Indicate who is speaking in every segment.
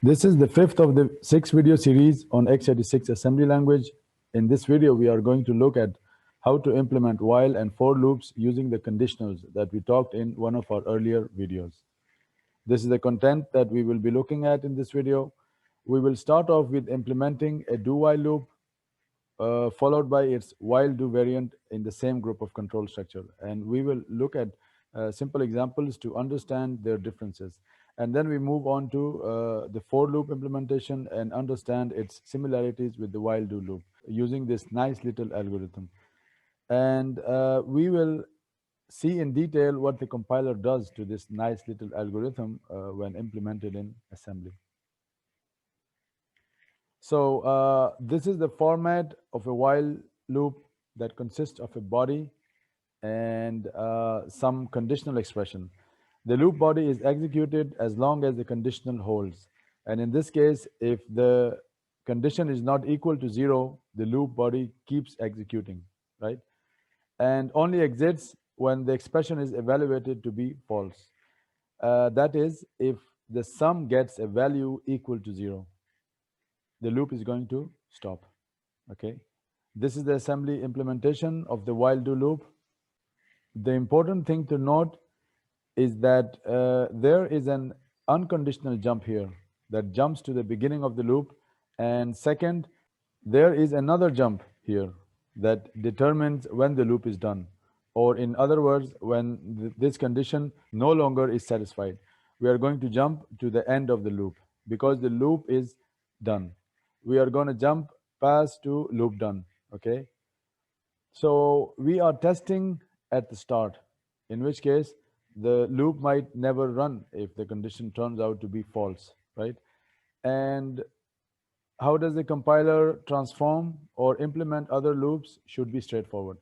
Speaker 1: This is the fifth of the 6 video series on x86 assembly language. In this video, we are going to look at how to implement while and for loops using the conditionals that we talked in one of our earlier videos. This is the content that we will be looking at in this video. We will start off with implementing a do-while loop, followed by its while-do variant in the same group of control structure. And we will look at simple examples to understand their differences. And then we move on to the for loop implementation and understand its similarities with the while-do loop using this nice little algorithm. And we will see in detail what the compiler does to this nice little algorithm when implemented in assembly. So this is the format of a while loop that consists of a body and some conditional expression. The loop body is executed as long as the conditional holds. And in this case, if the condition is not equal to 0, the loop body keeps executing, right? And only exits when the expression is evaluated to be false. That is, if the sum gets a value equal to 0, the loop is going to stop, okay? This is the assembly implementation of the while do loop. The important thing to note is that there is an unconditional jump here that jumps to the beginning of the loop. And second, there is another jump here that determines when the loop is done. Or in other words, when this condition no longer is satisfied, we are going to jump to the end of the loop because the loop is done. We are going to jump past to loop done, okay? So we are testing at the start, in which case the loop might never run if the condition turns out to be false, right? And how does the compiler transform or implement other loops should be straightforward.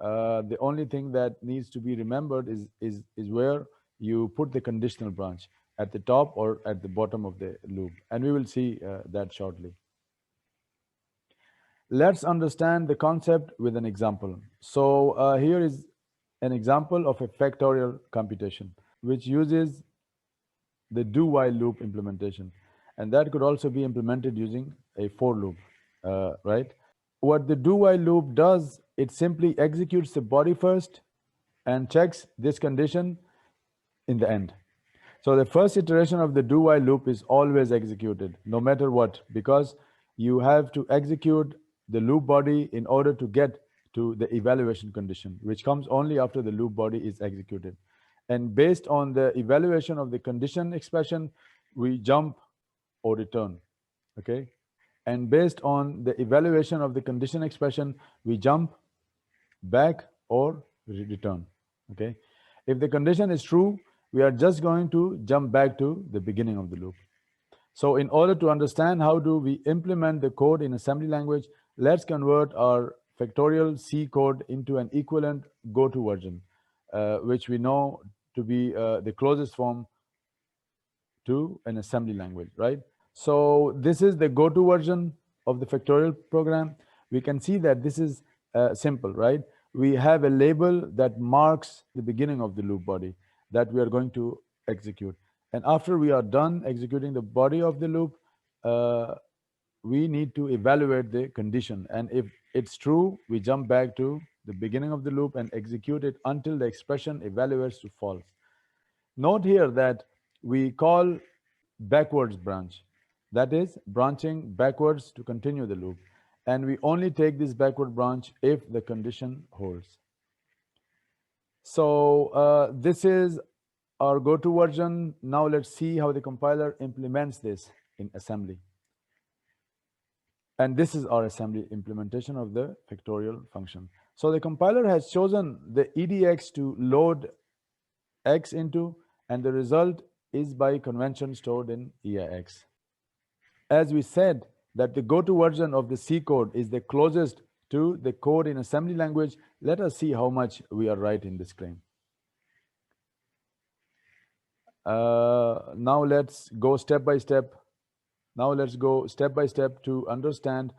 Speaker 1: The only thing that needs to be remembered is where you put the conditional branch, at the top or at the bottom of the loop. And we will see that shortly. Let's understand the concept with an example. So here is an example of a factorial computation, which uses the do-while loop implementation. And that could also be implemented using a for loop, right? What the do-while loop does, it simply executes the body first and checks this condition in the end. So the first iteration of the do-while loop is always executed, no matter what, because you have to execute the loop body in order to get to the evaluation condition, which comes only after the loop body is executed. And based on the evaluation of the condition expression, we jump or return, okay? And based on the evaluation of the condition expression, we jump back or return, okay? If the condition is true, we are just going to jump back to the beginning of the loop. So in order to understand how do we implement the code in assembly language, let's convert our factorial C code into an equivalent go-to version, which we know to be the closest form to an assembly language, right? So this is the go-to version of the factorial program. We can see that this is simple, right? We have a label that marks the beginning of the loop body that we are going to execute. And after we are done executing the body of the loop, we need to evaluate the condition. And if it's true, we jump back to the beginning of the loop and execute it until the expression evaluates to false. Note here that we call backwards branch. That is branching backwards to continue the loop. And we only take this backward branch if the condition holds. So this is our go-to version. Now let's see how the compiler implements this in assembly. And this is our assembly implementation of the factorial function. So the compiler has chosen the EDX to load X into, and the result is by convention stored in EIX. As we said that the go-to version of the C code is the closest to the code in assembly language, let us see how much we are right in this claim. Now let's go step by step. Now let's go step by step to understand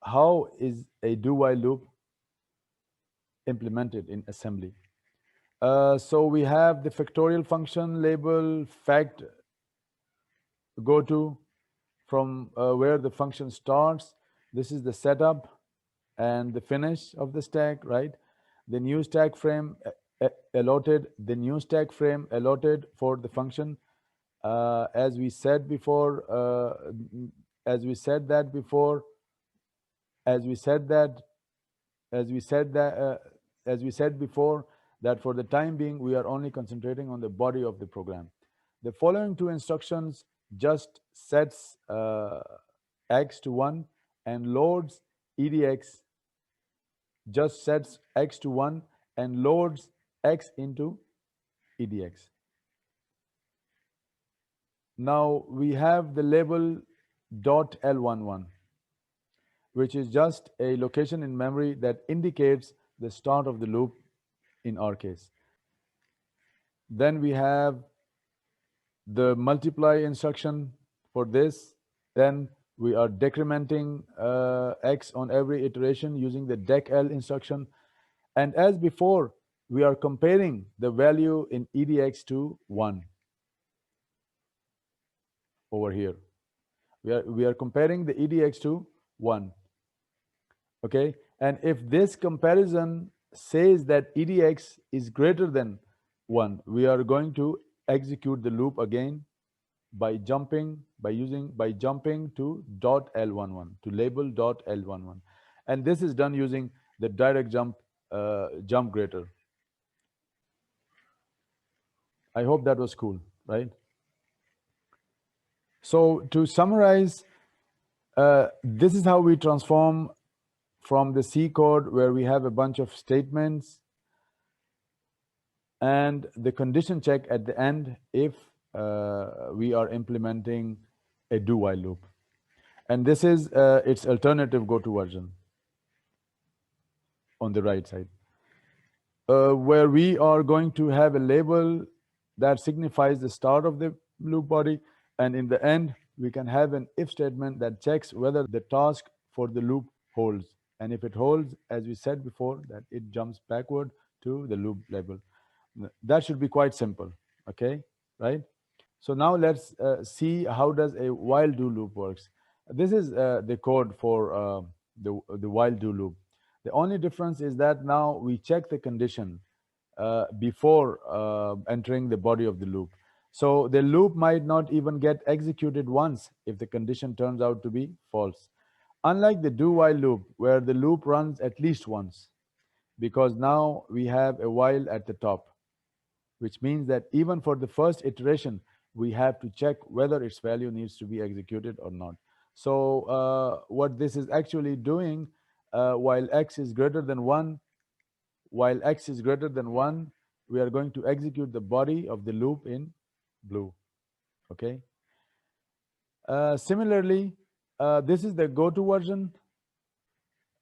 Speaker 1: how is a do-while loop implemented in assembly. So we have the factorial function label fact go to, from where the function starts. This is the setup and the finish of the stack, right? The new stack frame allotted, the new stack frame allotted for the function. As we said before, as we said that before, as we said that, as we said that, as we said before, that for the time being, we are only concentrating on the body of the program. The following two instructions just sets x to 1 and loads edx, just sets x to 1 and loads x into edx. Now we have the label .l11, which is just a location in memory that indicates the start of the loop in our case. Then we have the multiply instruction for this. Then we are decrementing x on every iteration using the decl instruction. And as before, we are comparing the value in edx to 1 over here. We are comparing the edx to 1. Okay, and if this comparison says that edx is greater than 1, we are going to execute the loop again by jumping to .l11, to label .l11, and this is done using the direct jump greater. I hope that was cool, right? So to summarize, this is how we transform from the C code, where we have a bunch of statements and the condition check at the end if we are implementing a do-while loop. And this is its alternative go-to version on the right side, where we are going to have a label that signifies the start of the loop body, and in the end we can have an if statement that checks whether the task for the loop holds, and if it holds, as we said before, that it jumps backward to the loop label. That should be quite simple, okay, right? So now let's see how does a while do loop works. This is the code for the while do loop. The only difference is that now we check the condition before entering the body of the loop. So the loop might not even get executed once if the condition turns out to be false. Unlike the do while loop, where the loop runs at least once, because now we have a while at the top, which means that even for the first iteration, we have to check whether its value needs to be executed or not. So what this is actually doing, while x is greater than 1, while x is greater than 1, we are going to execute the body of the loop in blue, okay? Similarly, this is the go-to version.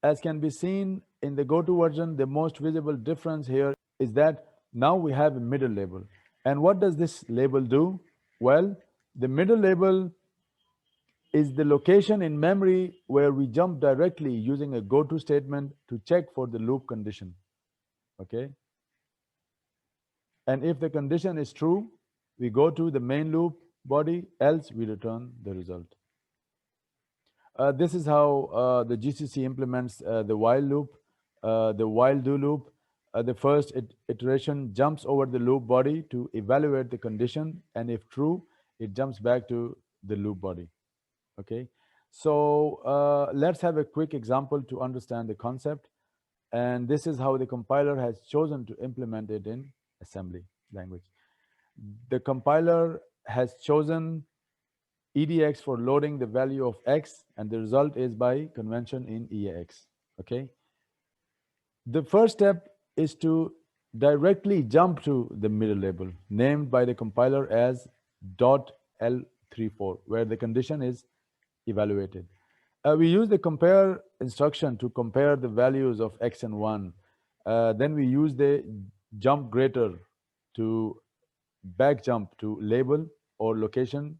Speaker 1: As can be seen in the go-to version, the most visible difference here is that now we have a middle label. And what does this label do? Well, the middle label is the location in memory where we jump directly using a go-to statement to check for the loop condition, okay? And if the condition is true, we go to the main loop body, else we return the result. This is how the GCC implements the while loop, the while do loop. The first iteration jumps over the loop body to evaluate the condition, and if true, it jumps back to the loop body, okay? So let's have a quick example to understand the concept, and this is how the compiler has chosen to implement it in assembly language. The compiler has chosen EDX for loading the value of X, and the result is by convention in EAX, okay? The first step is to directly jump to the middle label, named by the compiler as .l34, where the condition is evaluated. We use the compare instruction to compare the values of X and 1. Then we use the jump greater to back jump to label or location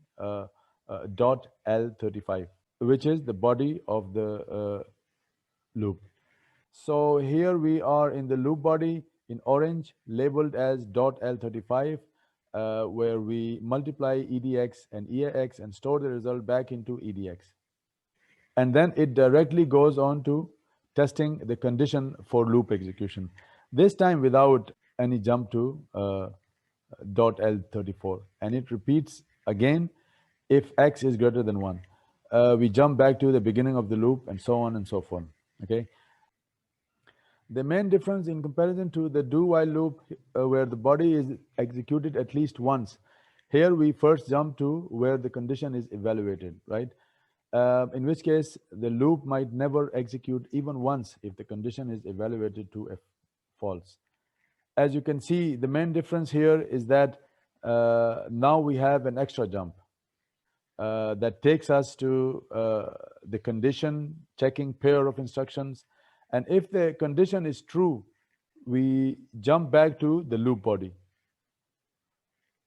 Speaker 1: .l35, which is the body of the loop. So here we are in the loop body in orange, labeled as .l35. where we multiply EDX and EAX and store the result back into EDX. And then it directly goes on to testing the condition for loop execution, this time without any jump to .L34. And it repeats again if x is greater than 1. We jump back to the beginning of the loop and so on and so forth. Okay. The main difference in comparison to the do-while loop, where the body is executed at least once, here we first jump to where the condition is evaluated, right? In which case, the loop might never execute even once if the condition is evaluated to a false. As you can see, the main difference here is that now we have an extra jump that takes us to the condition checking pair of instructions. And if the condition is true, we jump back to the loop body.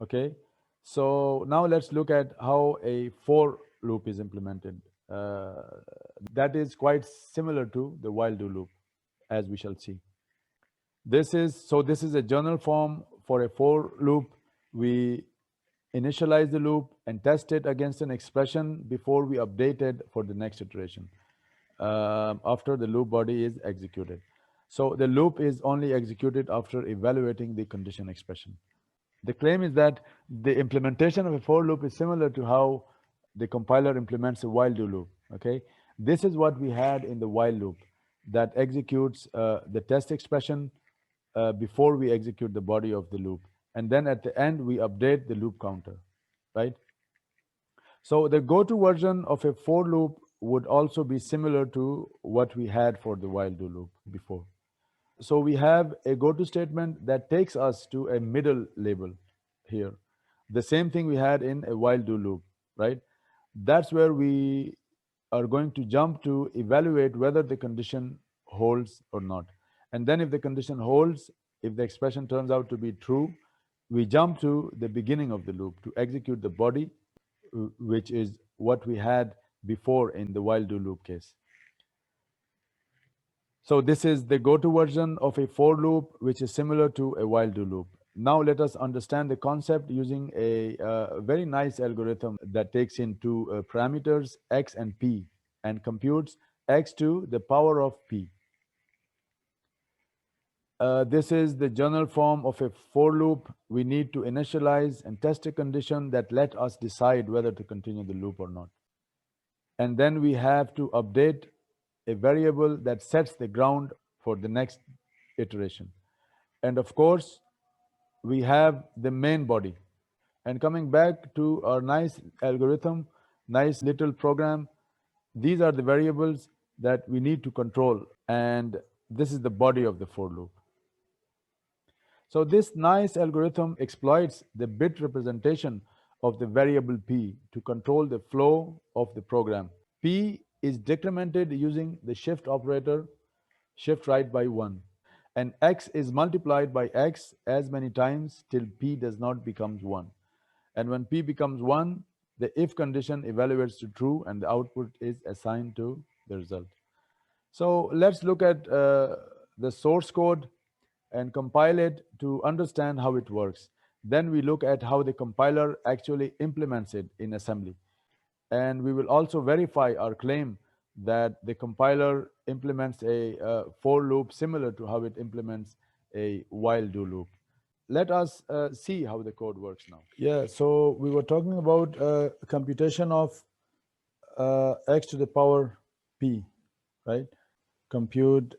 Speaker 1: Okay, so now let's look at how a for loop is implemented. That is quite similar to the while do loop, as we shall see. This is a journal form for a for loop. We initialize the loop and test it against an expression before we update it for the next iteration after the loop body is executed. So the loop is only executed after evaluating the condition expression. The claim is that the implementation of a for loop is similar to how the compiler implements a while do loop. Okay, this is what we had in the while loop that executes the test expression before we execute the body of the loop, and then at the end we update the loop counter, right? So the go-to version of a for loop would also be similar to what we had for the while do loop before. So we have a go-to statement that takes us to a middle label here. The same thing we had in a while do loop, right? That's where we are going to jump to evaluate whether the condition holds or not. And then if the condition holds, if the expression turns out to be true, we jump to the beginning of the loop to execute the body, which is what we had before in the while do loop case. So this is the go-to version of a for loop, which is similar to a while do loop. Now let us understand the concept using a very nice algorithm that takes in two parameters, x and p, and computes x to the power of p. This is the journal form of a for loop. We need to initialize and test a condition that let us decide whether to continue the loop or not. And then we have to update a variable that sets the ground for the next iteration. And of course, we have the main body. And coming back to our nice algorithm, nice little program, these are the variables that we need to control. And this is the body of the for loop. So this nice algorithm exploits the bit representation of the variable p to control the flow of the program. P is decremented using the shift operator, shift right by 1. And x is multiplied by x as many times till p does not become 1. And when p becomes 1, the if condition evaluates to true and the output is assigned to the result. So let's look at the source code and compile it to understand how it works. Then we look at how the compiler actually implements it in assembly. And we will also verify our claim that the compiler implements a for loop similar to how it implements a while do loop. Let us see how the code works now. Yeah, so we were talking about computation of x to the power p, right? Compute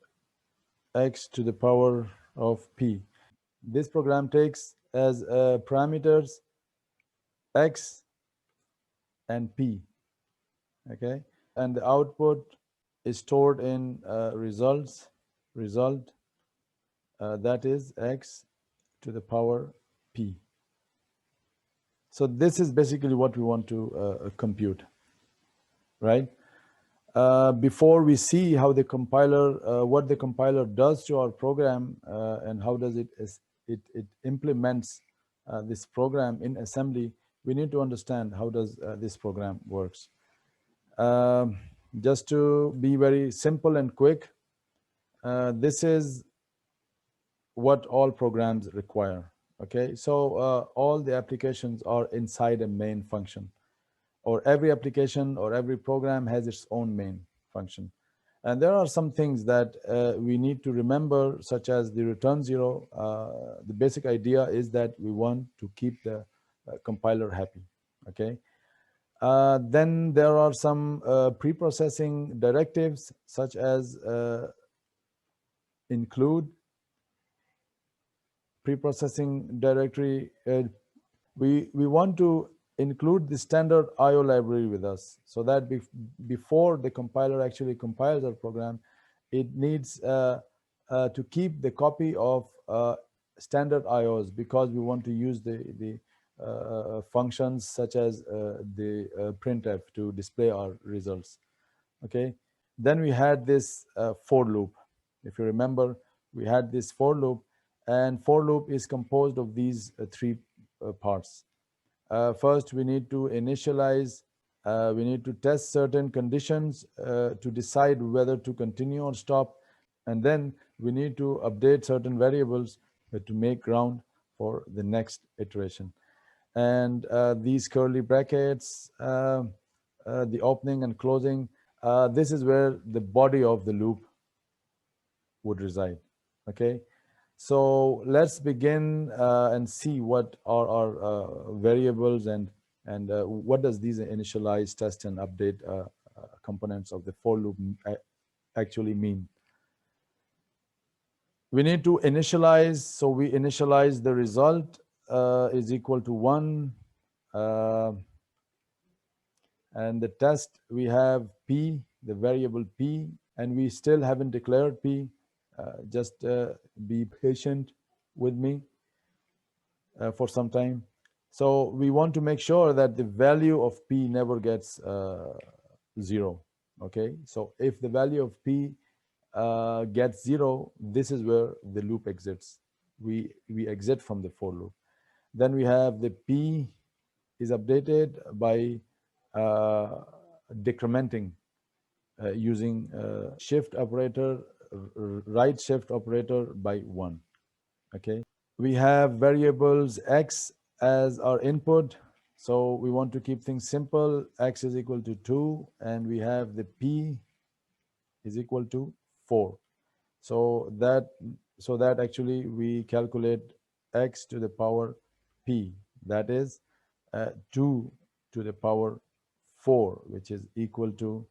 Speaker 1: x to the power of p. This program takes as parameters x and p, okay? And the output is stored in result, that is x to the power p. So this is basically what we want to compute, right? Before we see how the compiler, what the compiler does to our program and how does it implements this program in assembly, we need to understand how does this program works. Just to be very simple and quick, this is what all programs require. Okay, so all the applications are inside a main function, or every application or every program has its own main function. And there are some things that we need to remember, such as the return zero. The basic idea is that we want to keep the compiler happy. Okay. Then there are some pre-processing directives, such as include pre-processing directory. We want to include the standard IO library with us, so that before the compiler actually compiles our program, it needs to keep the copy of standard IOs, because we want to use the functions such as the printf to display our results. Okay, then we had this for loop. If you remember, we had this for loop, and for loop is composed of these three parts. First, we need to initialize, we need to test certain conditions to decide whether to continue or stop. And then we need to update certain variables to make ground for the next iteration. And these curly brackets, the opening and closing, this is where the body of the loop would reside. Okay, so let's begin and see what are our variables, and what does these initialize, test, and update components of the for loop actually mean. We need to initialize, so we initialize the result is equal to 1, and the test, we have p, the variable p, and we still haven't declared p. Just be patient with me for some time. So we want to make sure that the value of p never gets 0. Okay, so if the value of p gets 0, this is where the loop exits. We exit from the for loop. Then we have the p is updated by decrementing using shift operator, right shift operator by 1. Okay, we have variables x as our input, so we want to keep things simple. X is equal to 2, and we have the p is equal to 4. So that actually we calculate x to the power p, that is 2 to the power 4, which is equal to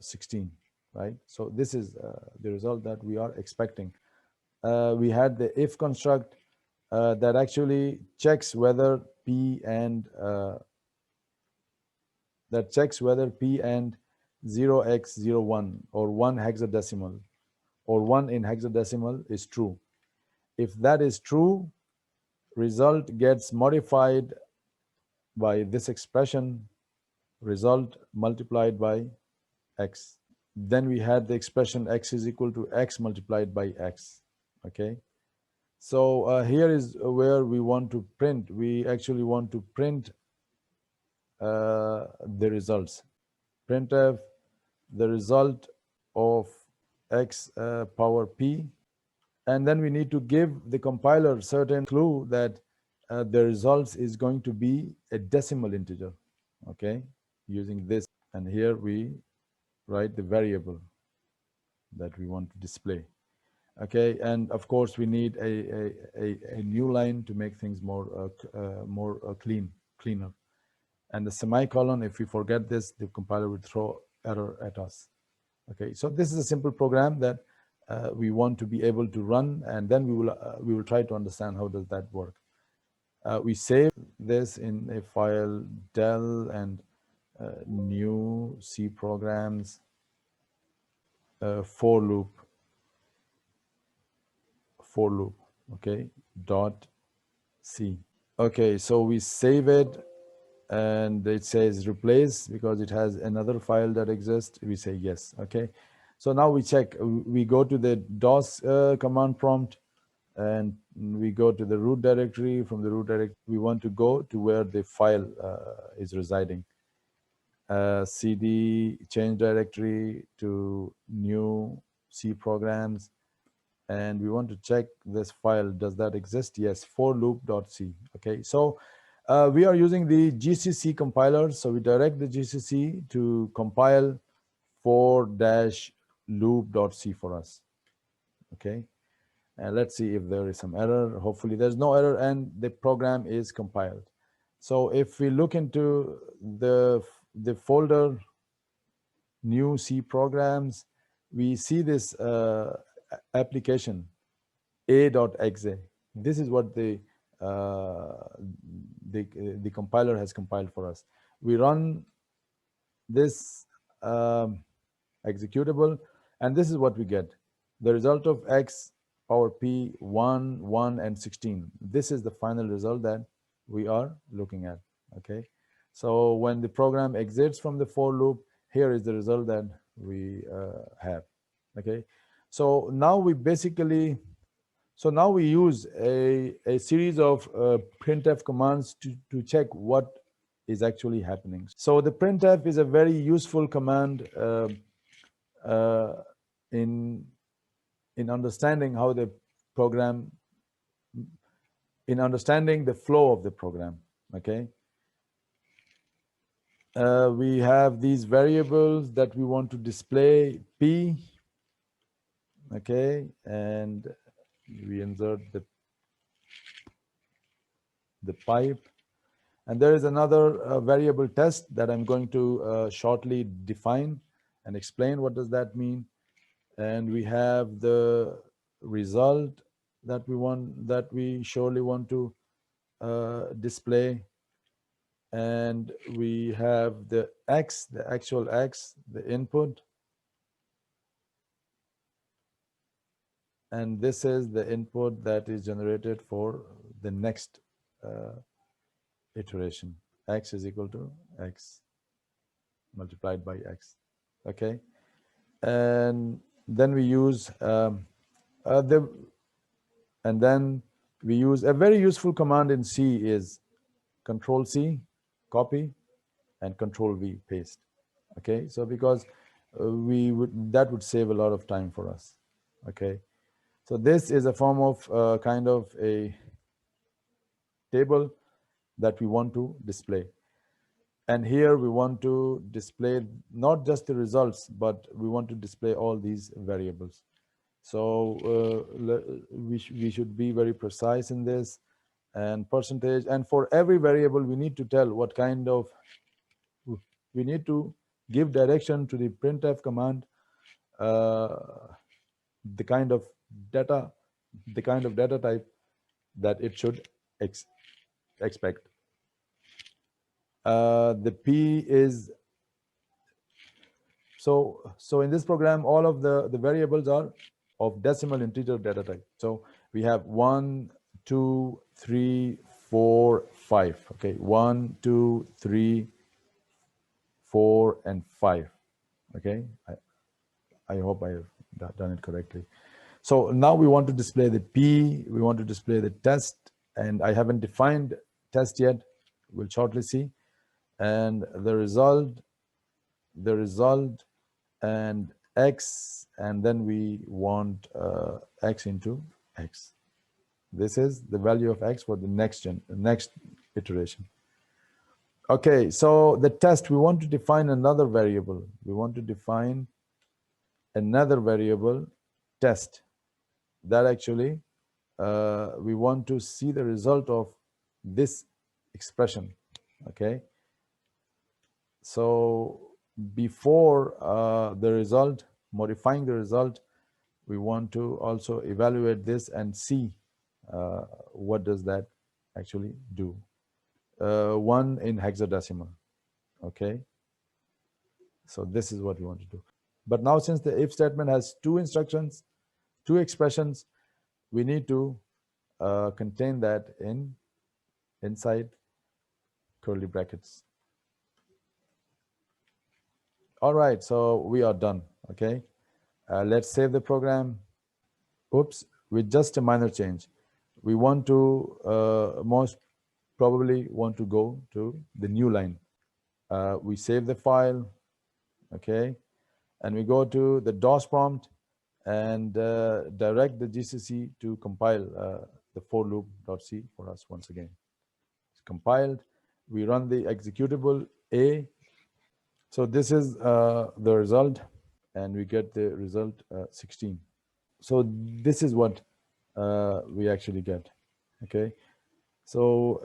Speaker 1: 16, right? So this is the result that we are expecting. We had the if construct that actually checks whether p and 0x01 or 1 hexadecimal or 1 in hexadecimal is true. If that is true, result gets modified by this expression, result multiplied by x. Then we had the expression x is equal to x multiplied by x. Okay, so here is where we want to print. We actually want to print the results. Printf the result of x power p, and then we need to give the compiler certain clue that the results is going to be a decimal integer. Okay, using this, and here we write the variable that we want to display. Okay, and of course we need a new line to make things more cleaner. And the semicolon, if we forget this, the compiler will throw error at us. Okay, so this is a simple program that we want to be able to run, and then we will try to understand how does that work. We save this in a file del and new C programs for loop, okay, dot C. Okay, so we save it, and it says replace because it has another file that exists. We say yes. Okay, so now we check. We go to the DOS command prompt, and we go to the root directory. From the root directory, we want to go to where the file is residing. CD change directory to new C programs, and we want to check this file. Does that exist? Yes, for loop.c. Okay, so we are using the GCC compiler. So we direct the GCC to compile for-loop.c for us. Okay, and let's see if there is some error. Hopefully there's no error and the program is compiled. So if we look into the folder new C programs, we see this application a.exe. This is what the compiler has compiled for us. We run this executable, and this is what we get. The result of x power p 1, 1, and 16. This is the final result that we are looking at. Okay, so when the program exits from the for loop, here is the result that we have. Okay, so now we basically now we use a series of printf commands to check what is actually happening. So the printf is a very useful command uh, in understanding how the program, in understanding the flow of the program. Okay, we have these variables that we want to display p. Okay, and we insert the pipe, and there is another variable test that I'm going to shortly define and explain what does that mean. And we have the result that we surely want to display, and we have the x, the actual x, the input, and this is the input that is generated for the next iteration. X is equal to x multiplied by x. Okay, and then we use and then we use a very useful command in C is Control C, copy, and Control V, paste. Okay, so because that would save a lot of time for us. Okay, so this is a form of kind of a table that we want to display, and here we want to display not just the results, but we want to display all these variables. So we should be very precise in this, and percentage, and for every variable we need to tell what kind of, we need to give direction to the printf command, the kind of data type that it should expect. The p is, so in this program all of the variables are of decimal integer data type. So we have 1, 2, 3, 4, 5. Okay, 1, 2, 3, 4, and 5. Okay, I hope I have done it correctly. So now we want to display the p, we want to display the test, and I haven't defined test yet, we'll shortly see, and the result, and x, and then we want x into x. This is the value of x for the next iteration. Okay, so the test, we want to define another variable. We want to define another variable, test, that actually we want to see the result of this expression. Okay, so before the result, modifying the result, we want to also evaluate this and see what does that actually do. 1 in hexadecimal. Okay, so this is what we want to do. But now since the if statement has 2 instructions, 2 expressions, we need to contain that inside curly brackets. All right, so we are done. Okay, let's save the program. Oops, with just a minor change. We want to most probably want to go to the new line. We save the file, okay, and we go to the DOS prompt, and direct the GCC to compile the for loop.c for us once again. It's compiled. We run the executable A. So this is the result, and we get the result 16. So this is what we actually get. Okay. So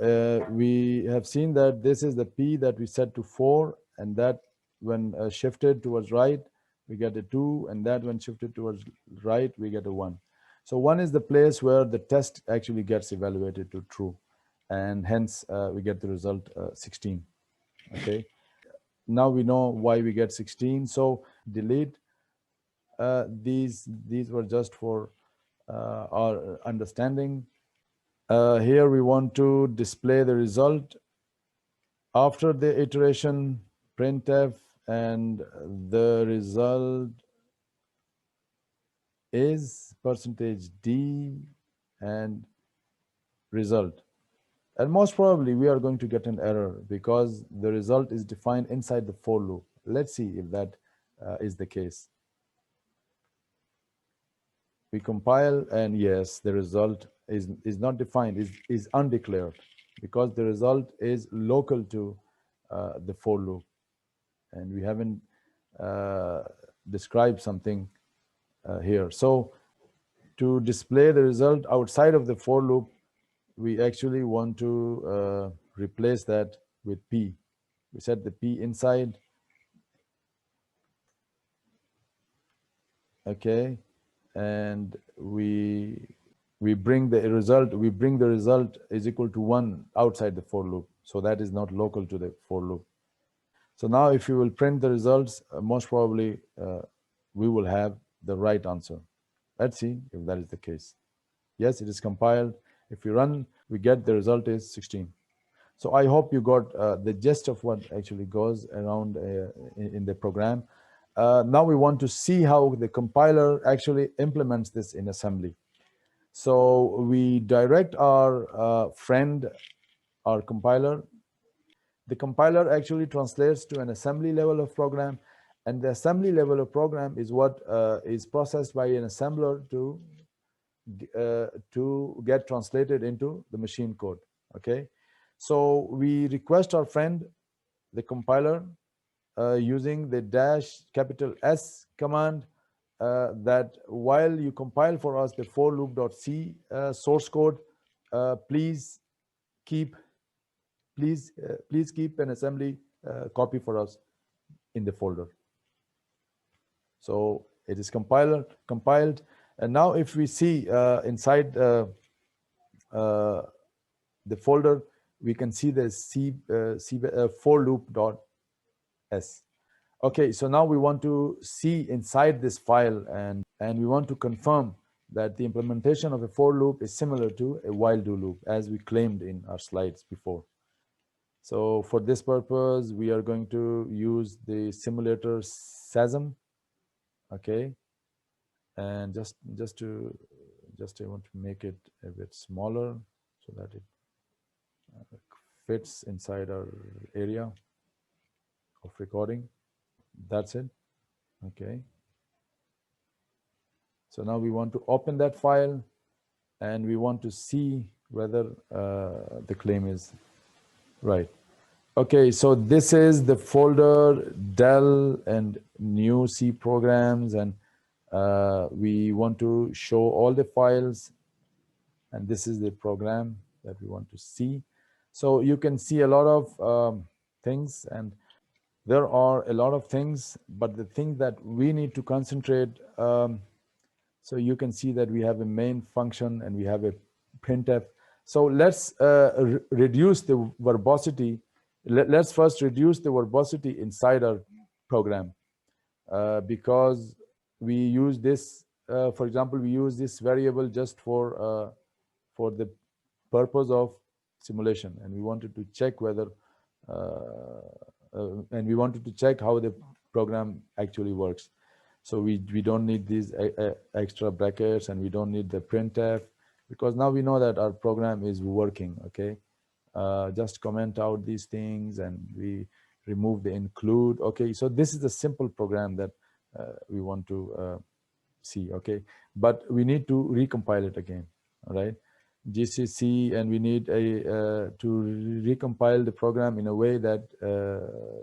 Speaker 1: we have seen that this is the P that we set to 4, and that when shifted towards right, we get a 2, and that when shifted towards right, we get a 1. So 1 is the place where the test actually gets evaluated to true, and hence we get the result 16. Okay. Now we know why we get 16. So delete these were just for our understanding. Here we want to display the result after the iteration printf, and the result is %d and result. And most probably we are going to get an error because the result is defined inside the for loop. Let's see if that is the case. We compile, and yes, the result is not defined, is undeclared, because the result is local to the for loop, and we haven't described something here. So to display the result outside of the for loop, we actually want to replace that with P. We set the P inside. Okay, and we bring the result is equal to 1 outside the for loop, so that is not local to the for loop. So now if you will print the results, most probably we will have the right answer. Let's see if that is the case. Yes, it is compiled. If you run, we get the result is 16. So I hope you got the gist of what actually goes around in the program. Now we want to see how the compiler actually implements this in assembly. So we direct our friend, our compiler. The compiler actually translates to an assembly level of program, and the assembly level of program is what is processed by an assembler to get translated into the machine code. Okay, so we request our friend, the compiler, using the -S command, that while you compile for us the for loop.c source code, please keep an assembly copy for us in the folder. So it is compiled, and now if we see inside the folder, we can see the for loop.s. Okay, so now we want to see inside this file, and we want to confirm that the implementation of a for loop is similar to a while do loop, as we claimed in our slides before. So for this purpose, we are going to use the simulator SASM. Okay, and just I want to make it a bit smaller so that it fits inside our area of recording. That's it. Okay, so now we want to open that file, and we want to see whether the claim is right. Okay, so this is the folder Dell and new C programs, and we want to show all the files, and this is the program that we want to see. So you can see a lot of things, and there are a lot of things, but the thing that we need to concentrate, so you can see that we have a main function and we have a printf. So let's reduce the verbosity. Let's first reduce the verbosity inside our program, because we use this, for example, we use this variable just for the purpose of simulation, and we wanted to check whether and we wanted to check how the program actually works. So we don't need these extra brackets, and we don't need the printf, because now we know that our program is working. Okay, just comment out these things, and we remove the include. Okay, so this is a simple program that we want to C, okay? But we need to recompile it again, all right? GCC, and we need to recompile the program in a way that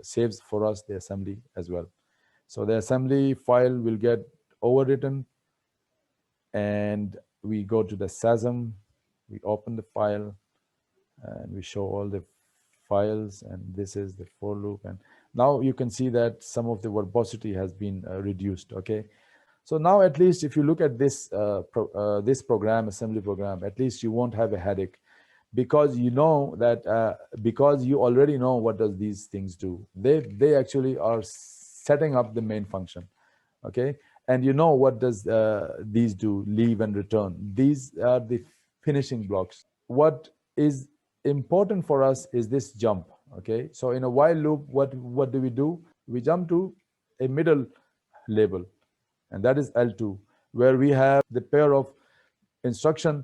Speaker 1: saves for us the assembly as well. So the assembly file will get overwritten, and we go to the SASM, we open the file, and we show all the files, and this is the for loop. And now you can see that some of the verbosity has been reduced, okay? So now at least if you look at this this program, assembly program, at least you won't have a headache, because you know that because you already know what does these things do. They actually are setting up the main function, okay? And you know what does these do, leave and return. These are the finishing blocks. What is important for us is this jump, okay? So in a while loop, what do? We jump to a middle label, and that is L2, where we have the pair of instruction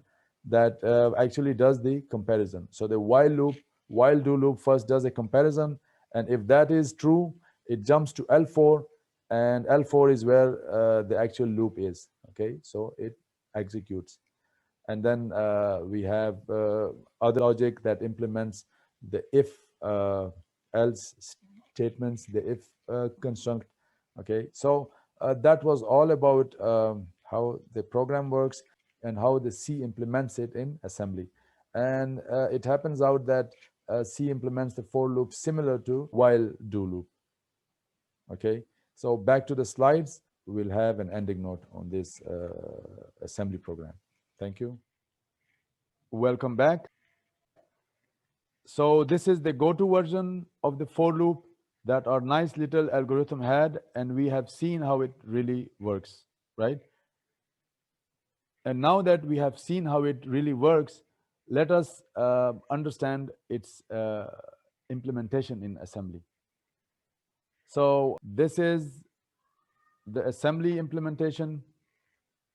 Speaker 1: that actually does the comparison. So the while do loop first does a comparison, and if that is true, it jumps to L4, and L4 is where the actual loop is, okay? So it executes. And then we have other logic that implements the if else statements, the if construct, okay? So that was all about how the program works and how the C implements it in assembly. And it happens out that C implements the for loop similar to while do loop, okay? So back to the slides, we'll have an ending note on this assembly program. Thank you. Welcome back. So this is the go-to version of the for loop that our nice little algorithm had, and we have seen how it really works, right? And now that we have seen how it really works, let us understand its implementation in assembly. So this is the assembly implementation,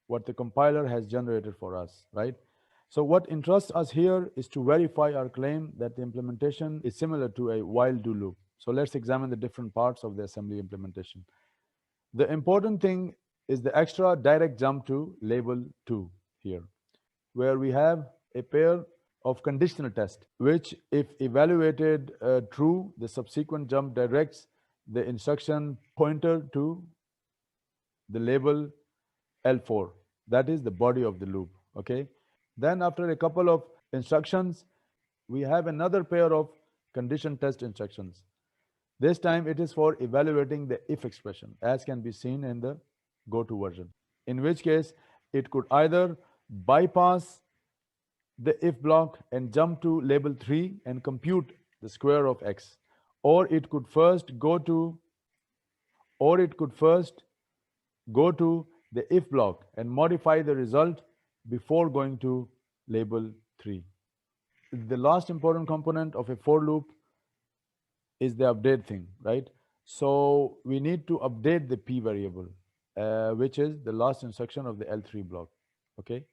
Speaker 1: what the compiler has generated for us, right? So what interests us here is to verify our claim that the implementation is similar to a while do loop. So let's examine the different parts of the assembly implementation. The important thing is the extra direct jump to label 2 here, where we have a pair of conditional tests, which if evaluated true, the subsequent jump directs the instruction pointer to the label L4. That is the body of the loop, okay? Then after a couple of instructions, we have another pair of condition test instructions. This time it is for evaluating the if expression, as can be seen in the go-to version, in which case it could either bypass the if block and jump to label 3 and compute the square of x, or it could first go to the if block and modify the result before going to label 3. The last important component of a for loop is the update thing, right? So we need to update the p variable, which is the last instruction of the L3 block, okay?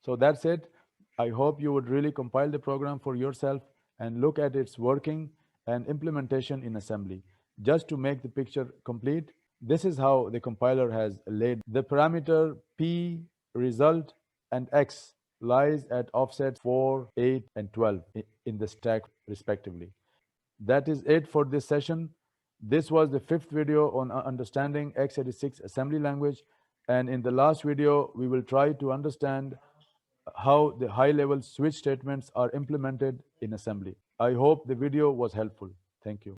Speaker 1: So that's it. I hope you would really compile the program for yourself and look at its working and implementation in assembly. Just to make the picture complete, this is how the compiler has laid the parameter p result and x lies at offset 4, 8, and 12 in the stack respectively. That is it for this session. This was the 5th video on understanding x86 assembly language. And in the last video, we will try to understand how the high-level switch statements are implemented in assembly. I hope the video was helpful. Thank you.